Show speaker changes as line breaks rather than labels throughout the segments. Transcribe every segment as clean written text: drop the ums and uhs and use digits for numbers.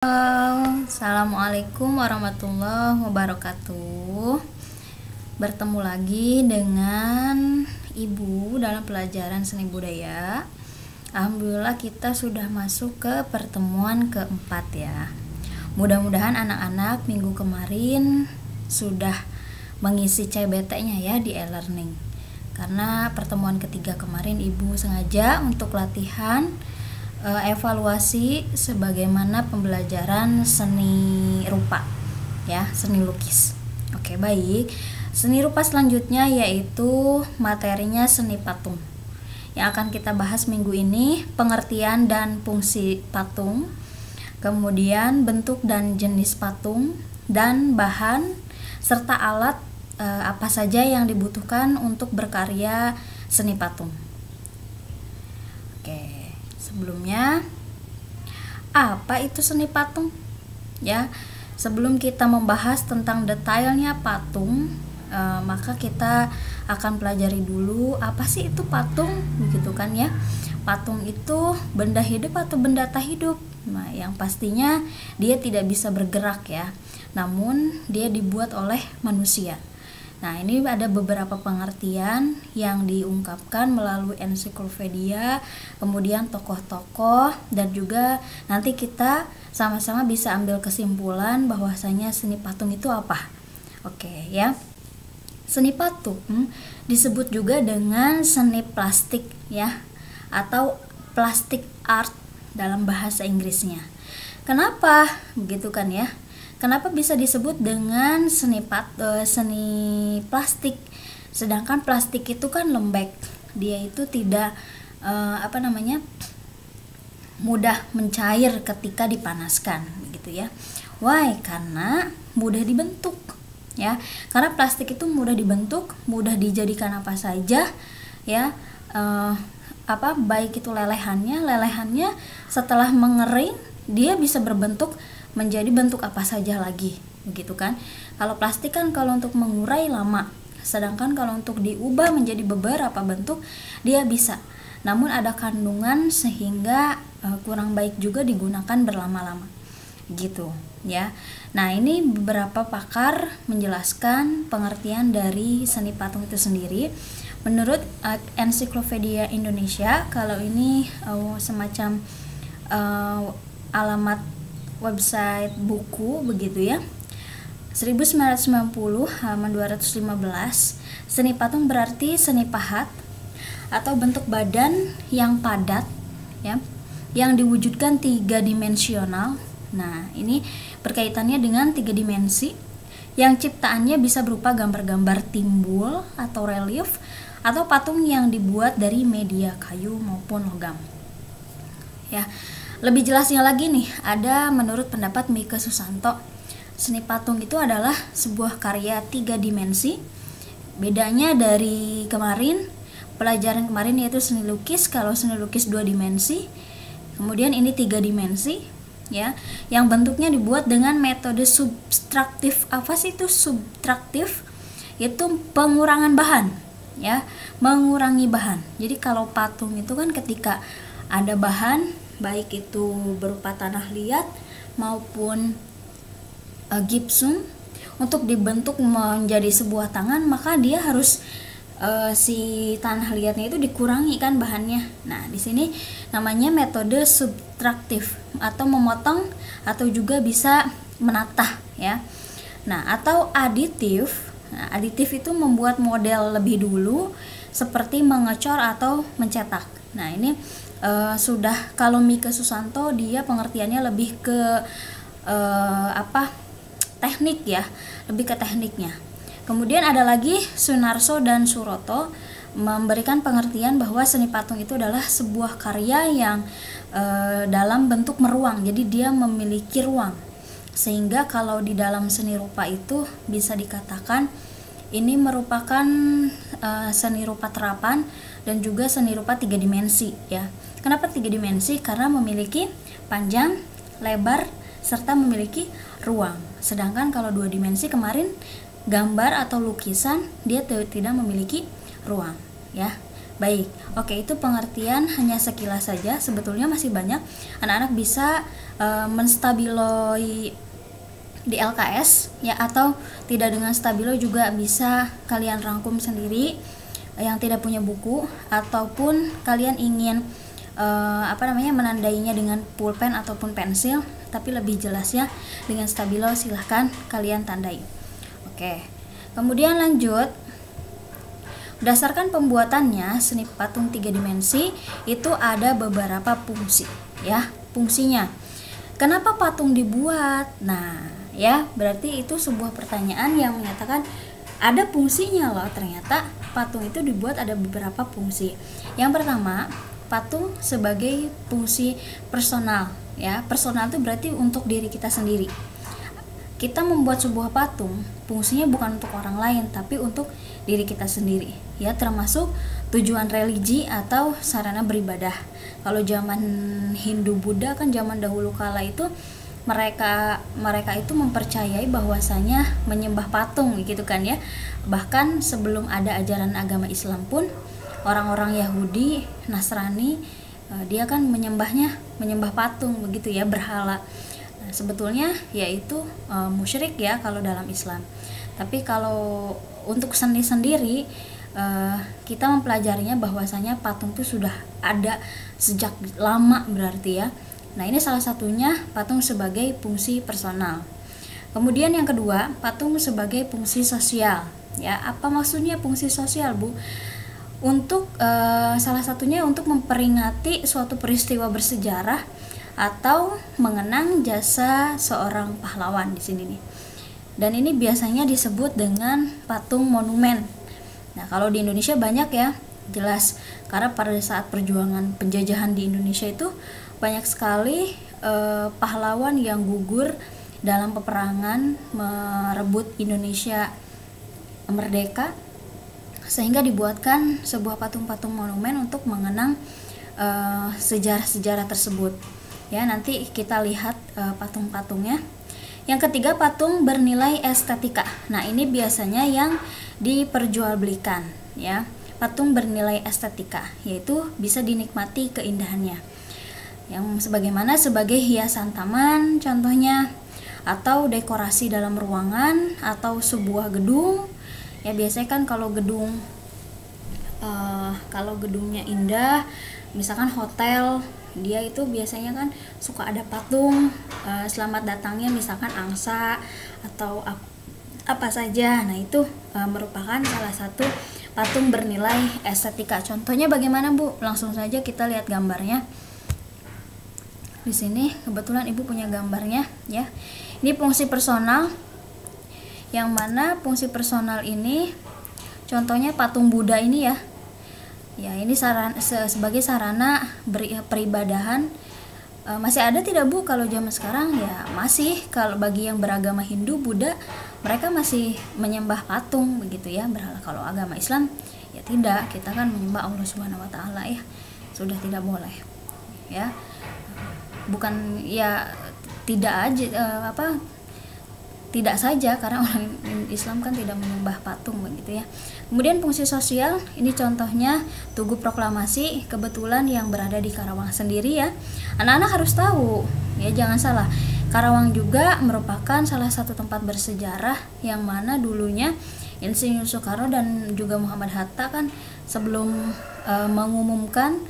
Assalamualaikum warahmatullahi wabarakatuh. Bertemu lagi dengan Ibu dalam pelajaran seni budaya. Alhamdulillah kita sudah masuk ke pertemuan keempat ya. Mudah-mudahan anak-anak minggu kemarin sudah mengisi CBT-nya ya di e-learning. Karena pertemuan ketiga kemarin Ibu sengaja untuk latihan evaluasi sebagaimana pembelajaran seni rupa ya, seni lukis. Oke, baik. Seni rupa selanjutnya yaitu materinya seni patung. Yang akan kita bahas minggu ini pengertian dan fungsi patung, kemudian bentuk dan jenis patung, dan bahan serta alat apa saja yang dibutuhkan untuk berkarya seni patung. Oke. Sebelumnya, apa itu seni patung? Ya, sebelum kita membahas tentang detailnya patung, maka kita akan pelajari dulu apa sih itu patung, begitu kan ya? Patung itu benda hidup atau benda tak hidup? Nah, yang pastinya dia tidak bisa bergerak ya, namun dia dibuat oleh manusia. Nah, ini ada beberapa pengertian yang diungkapkan melalui ensiklopedia, kemudian tokoh-tokoh, dan juga nanti kita sama-sama bisa ambil kesimpulan bahwasanya seni patung itu apa. Oke ya. Seni patung disebut juga dengan seni plastik ya, atau plastic art dalam bahasa Inggrisnya. Kenapa? Begitu kan ya? Kenapa bisa disebut dengan seni plastik? Sedangkan plastik itu kan lembek, dia itu tidak mudah mencair ketika dipanaskan, begitu ya. Why? Karena mudah dibentuk, ya. Karena plastik itu mudah dibentuk, mudah dijadikan apa saja, ya. Baik itu lelehannya setelah mengering dia bisa berbentuk menjadi bentuk apa saja lagi, begitu kan. Kalau plastik kan kalau untuk mengurai lama, sedangkan kalau untuk diubah menjadi beberapa bentuk dia bisa, namun ada kandungan sehingga kurang baik juga digunakan berlama-lama, gitu ya. Nah, ini beberapa pakar menjelaskan pengertian dari seni patung itu sendiri. Menurut ensiklopedia Indonesia, kalau ini semacam alamat website buku begitu ya, 1990 halaman 215, seni patung berarti seni pahat atau bentuk badan yang padat ya, yang diwujudkan 3-dimensional. Nah, ini berkaitannya dengan 3 dimensi yang ciptaannya bisa berupa gambar-gambar timbul atau relief, atau patung yang dibuat dari media kayu maupun logam ya. Lebih jelasnya lagi nih, ada menurut pendapat Mika Susanto, seni patung itu adalah sebuah karya 3 dimensi. Bedanya dari pelajaran kemarin yaitu seni lukis. Kalau seni lukis 2 dimensi, kemudian ini 3 dimensi ya, yang bentuknya dibuat dengan metode subtraktif. Apa sih itu subtraktif? Itu pengurangan bahan ya, mengurangi bahan. Jadi kalau patung itu kan ketika ada bahan, baik itu berupa tanah liat maupun gipsum, untuk dibentuk menjadi sebuah tangan, maka dia harus si tanah liatnya itu dikurangi kan bahannya. Nah, di sini namanya metode subtraktif atau memotong, atau juga bisa menatah ya. Nah, atau aditif. Nah, aditif itu membuat model lebih dulu seperti mengecor atau mencetak. Nah, ini sudah kalau Mika Susanto dia pengertiannya lebih ke teknik ya, lebih ke tekniknya. Kemudian ada lagi Sunarso dan Suroto memberikan pengertian bahwa seni patung itu adalah sebuah karya yang dalam bentuk meruang, jadi dia memiliki ruang, sehingga kalau di dalam seni rupa itu bisa dikatakan ini merupakan seni rupa terapan dan juga seni rupa 3 dimensi ya. Kenapa 3 dimensi? Karena memiliki panjang, lebar, serta memiliki ruang. Sedangkan kalau 2 dimensi kemarin gambar atau lukisan dia tidak memiliki ruang ya. Baik, oke, itu pengertian hanya sekilas saja. Sebetulnya masih banyak anak-anak bisa menstabilo di LKS ya, atau tidak dengan stabilo juga bisa kalian rangkum sendiri yang tidak punya buku, ataupun kalian ingin menandainya dengan pulpen ataupun pensil, tapi lebih jelas ya dengan stabilo, silahkan kalian tandai. Oke, kemudian lanjut. Berdasarkan pembuatannya, seni patung 3 dimensi itu ada beberapa fungsi ya, fungsinya. Kenapa patung dibuat? Nah, ya, berarti itu sebuah pertanyaan yang menyatakan ada fungsinya loh. Ternyata patung itu dibuat ada beberapa fungsi. Yang pertama, patung sebagai fungsi personal ya. Personal itu berarti untuk diri kita sendiri. Kita membuat sebuah patung, fungsinya bukan untuk orang lain, tapi untuk diri kita sendiri ya, termasuk tujuan religi atau sarana beribadah. Kalau zaman Hindu Buddha kan zaman dahulu kala itu mereka itu mempercayai bahwasanya menyembah patung gitu kan ya. Bahkan sebelum ada ajaran agama Islam pun orang-orang Yahudi, Nasrani, dia kan menyembah patung begitu ya, berhala. Nah, sebetulnya yaitu musyrik ya kalau dalam Islam. Tapi kalau untuk seni sendiri, kita mempelajarinya bahwasanya patung itu sudah ada sejak lama berarti ya. Nah, ini salah satunya patung sebagai fungsi personal. Kemudian yang kedua, patung sebagai fungsi sosial. Ya, apa maksudnya fungsi sosial, Bu? Untuk salah satunya untuk memperingati suatu peristiwa bersejarah atau mengenang jasa seorang pahlawan di sini nih. Dan ini biasanya disebut dengan patung monumen. Nah, kalau di Indonesia banyak ya, jelas, karena pada saat perjuangan penjajahan di Indonesia itu banyak sekali pahlawan yang gugur dalam peperangan merebut Indonesia merdeka, sehingga dibuatkan sebuah patung-patung monumen untuk mengenang sejarah-sejarah tersebut. Ya, nanti kita lihat patung-patungnya. Yang ketiga, patung bernilai estetika. Nah, ini biasanya yang diperjualbelikan ya. Patung bernilai estetika, yaitu bisa dinikmati keindahannya. Yang sebagaimana sebagai hiasan taman contohnya, atau dekorasi dalam ruangan atau sebuah gedung. Ya, biasanya kan kalau gedungnya indah, misalkan hotel, dia itu biasanya kan suka ada patung selamat datangnya, misalkan angsa atau apa saja. Nah, itu merupakan salah satu patung bernilai estetika. Contohnya bagaimana, Bu? Langsung saja kita lihat gambarnya. Di sini kebetulan Ibu punya gambarnya ya. Ini fungsi personal, yang mana fungsi personal ini contohnya patung Buddha ini ya. Ya, ini sebagai sarana peribadahan. Masih ada tidak, Bu, kalau zaman sekarang? Ya masih. Kalau bagi yang beragama Hindu, Buddha, mereka masih menyembah patung begitu ya, berhala. Kalau agama Islam ya tidak, kita kan menyembah Allah Subhanahu wa taala ya. Sudah tidak boleh. Ya. Bukan ya tidak aja tidak saja karena orang Islam kan tidak menyembah patung begitu ya. Kemudian fungsi sosial, ini contohnya Tugu Proklamasi, kebetulan yang berada di Karawang sendiri ya. Anak-anak harus tahu ya, jangan salah. Karawang juga merupakan salah satu tempat bersejarah yang mana dulunya Insinyur Soekarno dan juga Muhammad Hatta kan sebelum mengumumkan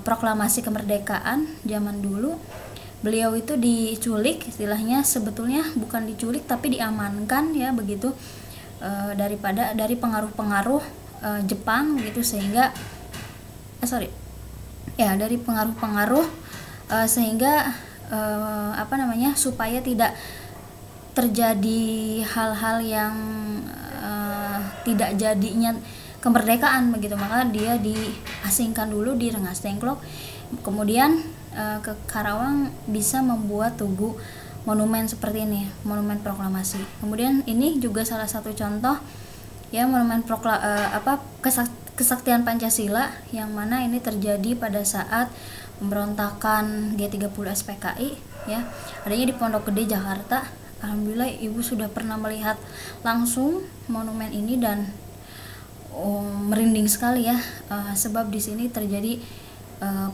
proklamasi kemerdekaan zaman dulu, beliau itu diculik, istilahnya sebetulnya bukan diculik tapi diamankan ya begitu, dari pengaruh-pengaruh Jepang gitu, sehingga dari pengaruh-pengaruh sehingga supaya tidak terjadi hal-hal yang tidak jadinya kemerdekaan begitu, maka dia diasingkan dulu di Rengas Dengklok, kemudian ke Karawang bisa membuat tugu monumen seperti ini, monumen proklamasi. Kemudian ini juga salah satu contoh ya, monumen kesaktian Pancasila, yang mana ini terjadi pada saat pemberontakan G30 SPKI ya, adanya di Pondok Gede, Jakarta. Alhamdulillah Ibu sudah pernah melihat langsung monumen ini, dan merinding sekali ya, sebab di sini terjadi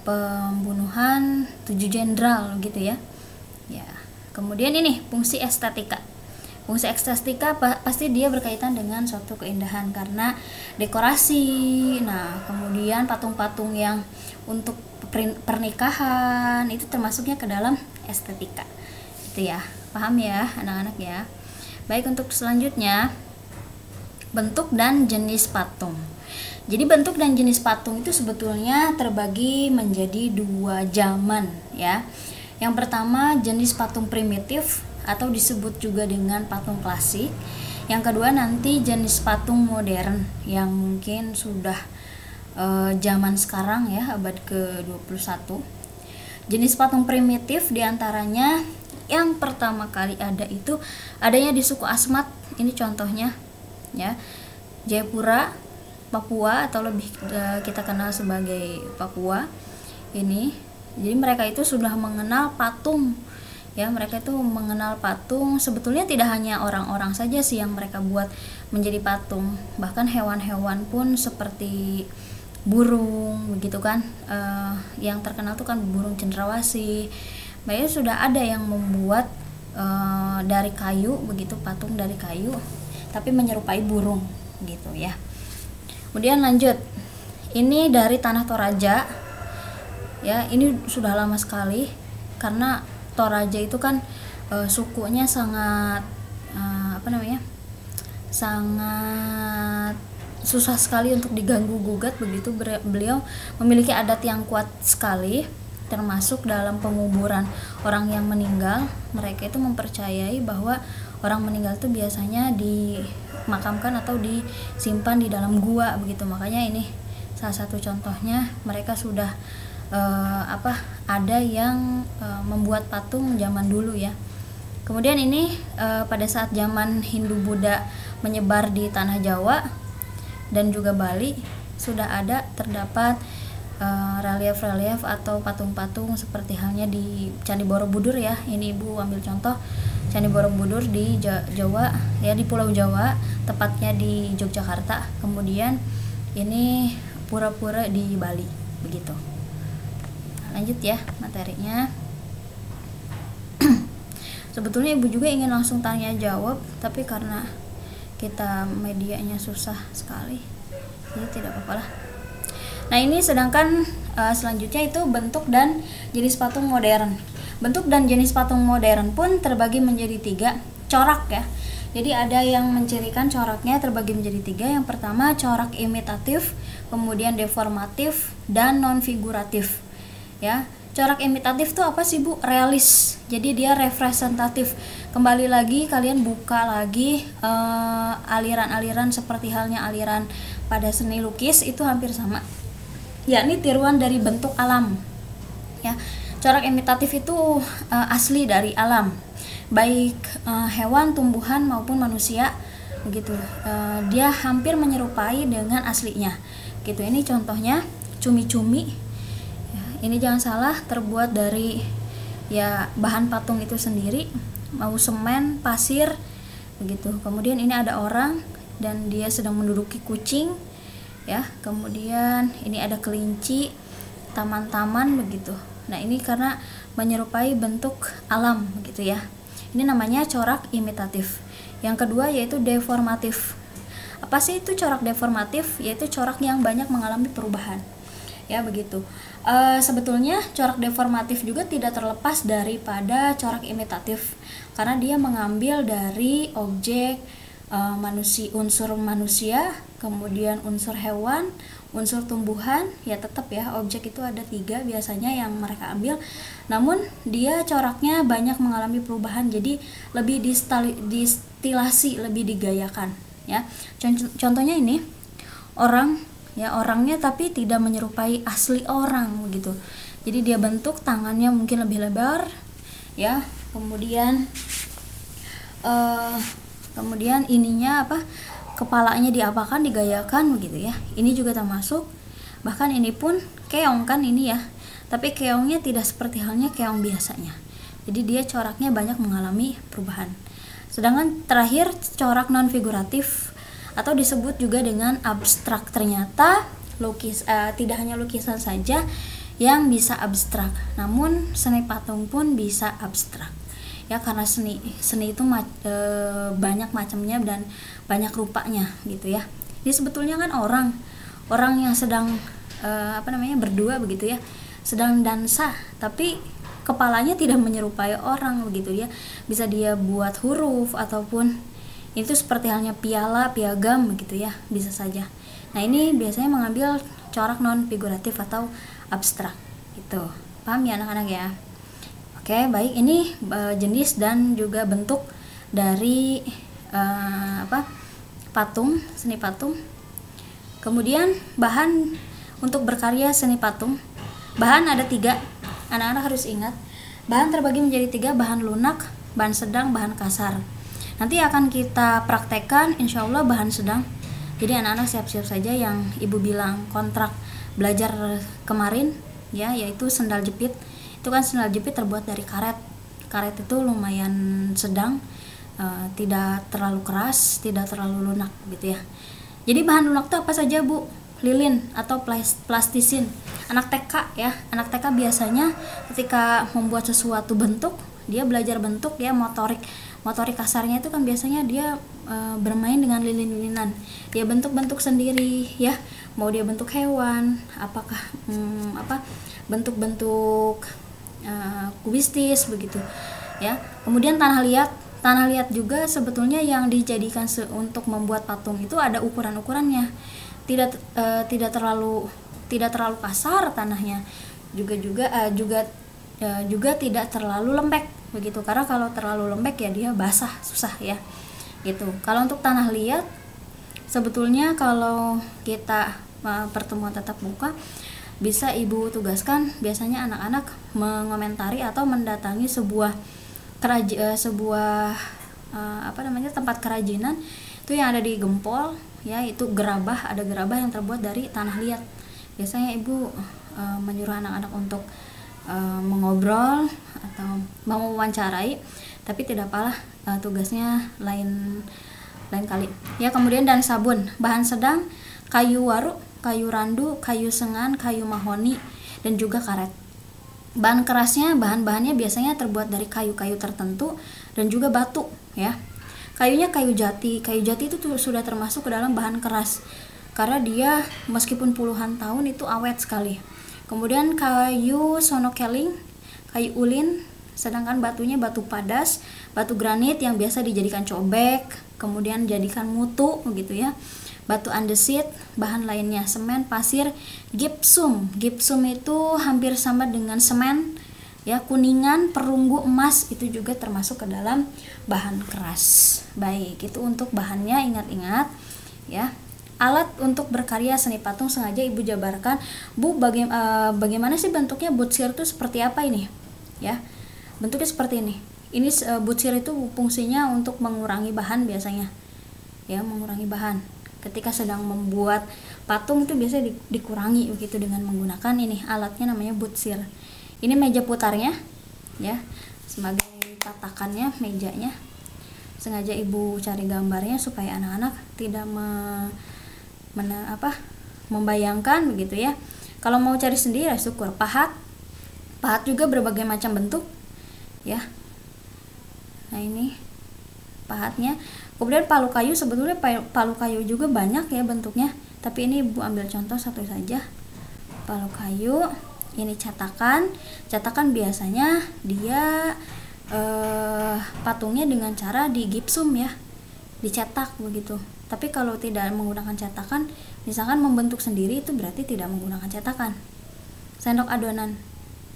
pembunuhan 7 jenderal gitu ya. Ya, kemudian ini fungsi estetika. Fungsi estetika pasti dia berkaitan dengan suatu keindahan karena dekorasi. Nah, kemudian patung-patung yang untuk pernikahan itu termasuknya ke dalam estetika. Gitu ya. Paham ya anak-anak ya. Baik, untuk selanjutnya bentuk dan jenis patung. Jadi bentuk dan jenis patung itu sebetulnya terbagi menjadi 2 zaman ya. Yang pertama jenis patung primitif atau disebut juga dengan patung klasik. Yang kedua nanti jenis patung modern yang mungkin sudah zaman sekarang ya, abad ke-21. Jenis patung primitif diantaranya yang pertama kali ada itu adanya di suku Asmat. Ini contohnya ya, Jayapura, Papua atau lebih kita kenal sebagai Papua ini. Jadi mereka itu sudah mengenal patung ya, mereka itu mengenal patung. Sebetulnya tidak hanya orang-orang saja sih yang mereka buat menjadi patung, bahkan hewan-hewan pun seperti burung begitu kan. Yang terkenal tuh kan burung cendrawasih. Mereka sudah ada yang membuat dari kayu begitu, patung dari kayu tapi menyerupai burung gitu ya. Kemudian lanjut, ini dari Tanah Toraja ya, ini sudah lama sekali karena Toraja itu kan sukunya sangat sangat susah sekali untuk diganggu gugat begitu. Beliau memiliki adat yang kuat sekali, termasuk dalam penguburan orang yang meninggal. Mereka itu mempercayai bahwa orang meninggal itu biasanya dimakamkan atau disimpan di dalam gua begitu. Makanya ini salah satu contohnya, mereka sudah ada yang membuat patung zaman dulu ya. Kemudian ini pada saat zaman Hindu Buddha menyebar di tanah Jawa dan juga Bali, sudah terdapat relief-relief atau patung-patung seperti halnya di Candi Borobudur ya. Ini Ibu ambil contoh Candi Borobudur di Jawa ya, di Pulau Jawa, tepatnya di Yogyakarta. Kemudian ini pura-pura di Bali begitu. Lanjut ya materinya. Sebetulnya Ibu juga ingin langsung tanya jawab, tapi karena kita medianya susah sekali, jadi tidak apa-apa lah. Nah, ini sedangkan selanjutnya itu bentuk dan jenis patung modern. Bentuk dan jenis patung modern pun terbagi menjadi 3 corak ya. Jadi ada yang mencirikan coraknya terbagi menjadi 3. Yang pertama corak imitatif, kemudian deformatif, dan non figuratif ya. Corak imitatif itu apa sih Bu? Realis. Jadi dia representatif. Kembali lagi kalian buka lagi aliran-aliran seperti halnya aliran pada seni lukis itu hampir sama. Yakni tiruan dari bentuk alam. Ya. Corak imitatif itu asli dari alam. Baik hewan, tumbuhan maupun manusia begitu. Dia hampir menyerupai dengan aslinya. Gitu. Ini contohnya cumi-cumi. Ini jangan salah, terbuat dari ya bahan patung itu sendiri, mau semen, pasir begitu. Kemudian ini ada orang dan dia sedang menduduki kucing ya. Kemudian ini ada kelinci, taman-taman begitu. Nah, ini karena menyerupai bentuk alam begitu ya. Ini namanya corak imitatif. Yang kedua yaitu deformatif. Apa sih itu corak deformatif? Yaitu corak yang banyak mengalami perubahan. Ya begitu. Sebetulnya corak deformatif juga tidak terlepas daripada corak imitatif karena dia mengambil dari objek unsur manusia, kemudian unsur hewan, unsur tumbuhan. Ya tetap ya, objek itu ada 3 biasanya yang mereka ambil, namun dia coraknya banyak mengalami perubahan, jadi lebih distilasi, lebih digayakan ya. Contohnya ini orang ya, orangnya tapi tidak menyerupai asli orang begitu. Jadi dia bentuk tangannya mungkin lebih lebar ya, kemudian ininya kepalanya diapakan, digayakan begitu ya. Ini juga termasuk. Bahkan ini pun keong kan ini ya, tapi keongnya tidak seperti halnya keong biasanya. Jadi dia coraknya banyak mengalami perubahan. Sedangkan terakhir corak non figuratif atau disebut juga dengan abstrak. Ternyata tidak hanya lukisan saja yang bisa abstrak, namun seni patung pun bisa abstrak. Ya, karena seni itu banyak macamnya dan banyak rupanya gitu ya. Ini sebetulnya kan orang yang sedang berdua begitu ya, sedang dansa, tapi kepalanya tidak menyerupai orang begitu ya. Bisa dia buat huruf ataupun itu seperti halnya piala, piagam begitu ya, bisa saja. Nah, ini biasanya mengambil corak non figuratif atau abstrak gitu. Paham ya anak-anak ya? Oke, baik, ini jenis dan juga bentuk dari patung, seni patung. Kemudian bahan untuk berkarya seni patung. Bahan ada 3. Anak-anak harus ingat, bahan terbagi menjadi 3, bahan lunak, bahan sedang, bahan kasar. Nanti akan kita praktekkan insya Allah bahan sedang. Jadi anak-anak siap-siap saja yang ibu bilang kontrak belajar kemarin ya, yaitu sendal jepit. Itu kan sendal jepit terbuat dari karet. Karet itu lumayan sedang, tidak terlalu keras, tidak terlalu lunak gitu ya. Jadi bahan lunak itu apa saja, Bu? Lilin atau plastisin. Anak TK ya, anak TK biasanya ketika membuat sesuatu bentuk, dia belajar bentuk ya, motorik kasarnya itu kan biasanya dia bermain dengan lilin-lilinan. Dia bentuk-bentuk sendiri ya. Mau dia bentuk hewan, apakah bentuk-bentuk kubistis begitu ya. Kemudian tanah liat juga sebetulnya yang dijadikan untuk membuat patung itu ada ukurannya. Tidak terlalu kasar tanahnya, juga tidak terlalu lembek begitu, karena kalau terlalu lembek ya dia basah, susah ya gitu. Kalau untuk tanah liat sebetulnya kalau kita pertemuan tatap muka bisa ibu tugaskan biasanya anak-anak mengomentari atau mendatangi sebuah tempat kerajinan itu yang ada di Gempol ya, itu gerabah, ada gerabah yang terbuat dari tanah liat. Biasanya ibu menyuruh anak-anak untuk mengobrol atau mewawancarai, tapi tidak apalah, tugasnya lain kali ya. Kemudian dan sabun, bahan sedang kayu waru, kayu randu, kayu sengan, kayu mahoni, dan juga karet. Bahan kerasnya, bahan-bahannya biasanya terbuat dari kayu-kayu tertentu dan juga batu ya. Kayunya kayu jati itu sudah termasuk ke dalam bahan keras karena dia meskipun puluhan tahun itu awet sekali. Kemudian kayu sonokeling, kayu ulin, sedangkan batunya batu padas, batu granit yang biasa dijadikan cobek, kemudian jadikan mutu begitu ya. Batu andesit, bahan lainnya semen, pasir, gipsum. Gipsum itu hampir sama dengan semen ya. Kuningan, perunggu, emas itu juga termasuk ke dalam bahan keras. Baik, itu untuk bahannya, ingat-ingat ya. Alat untuk berkarya seni patung sengaja ibu jabarkan. Bu, bagaimana sih bentuknya butsir itu seperti apa ini ya? Bentuknya seperti ini. Ini butsir itu fungsinya untuk mengurangi bahan biasanya ya, mengurangi bahan. Ketika sedang membuat patung itu biasanya dikurangi begitu dengan menggunakan ini, alatnya namanya butsir. Ini meja putarnya ya, sebagai tatakannya mejanya. Sengaja ibu cari gambarnya supaya anak-anak tidak membayangkan begitu ya. Kalau mau cari sendiri ya syukur. Pahat juga berbagai macam bentuk ya. Nah, ini pahatnya. Kemudian palu kayu, sebetulnya palu kayu juga banyak ya bentuknya, tapi ini ibu ambil contoh satu saja. Palu kayu, ini catakan biasanya dia patungnya dengan cara digipsum ya, dicetak begitu. Tapi kalau tidak menggunakan cetakan, misalkan membentuk sendiri, itu berarti tidak menggunakan cetakan. Sendok adonan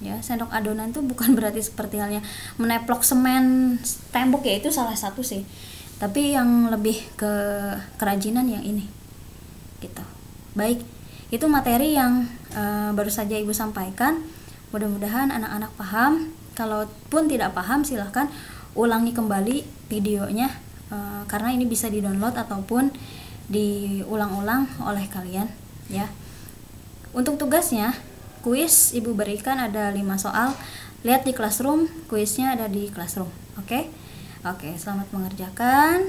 ya, sendok adonan itu bukan berarti seperti halnya meneplok semen tembok ya, itu salah satu sih, tapi yang lebih ke kerajinan yang ini gitu. Baik, itu materi yang baru saja ibu sampaikan. Mudah-mudahan anak-anak paham. Kalaupun tidak paham silahkan ulangi kembali videonya, karena ini bisa di-download ataupun diulang-ulang oleh kalian ya. Untuk tugasnya, kuis ibu berikan ada 5 soal. Lihat di Classroom, kuisnya ada di Classroom. Oke, selamat mengerjakan.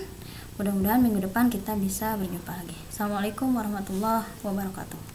Mudah-mudahan minggu depan kita bisa berjumpa lagi. Assalamualaikum warahmatullahi wabarakatuh.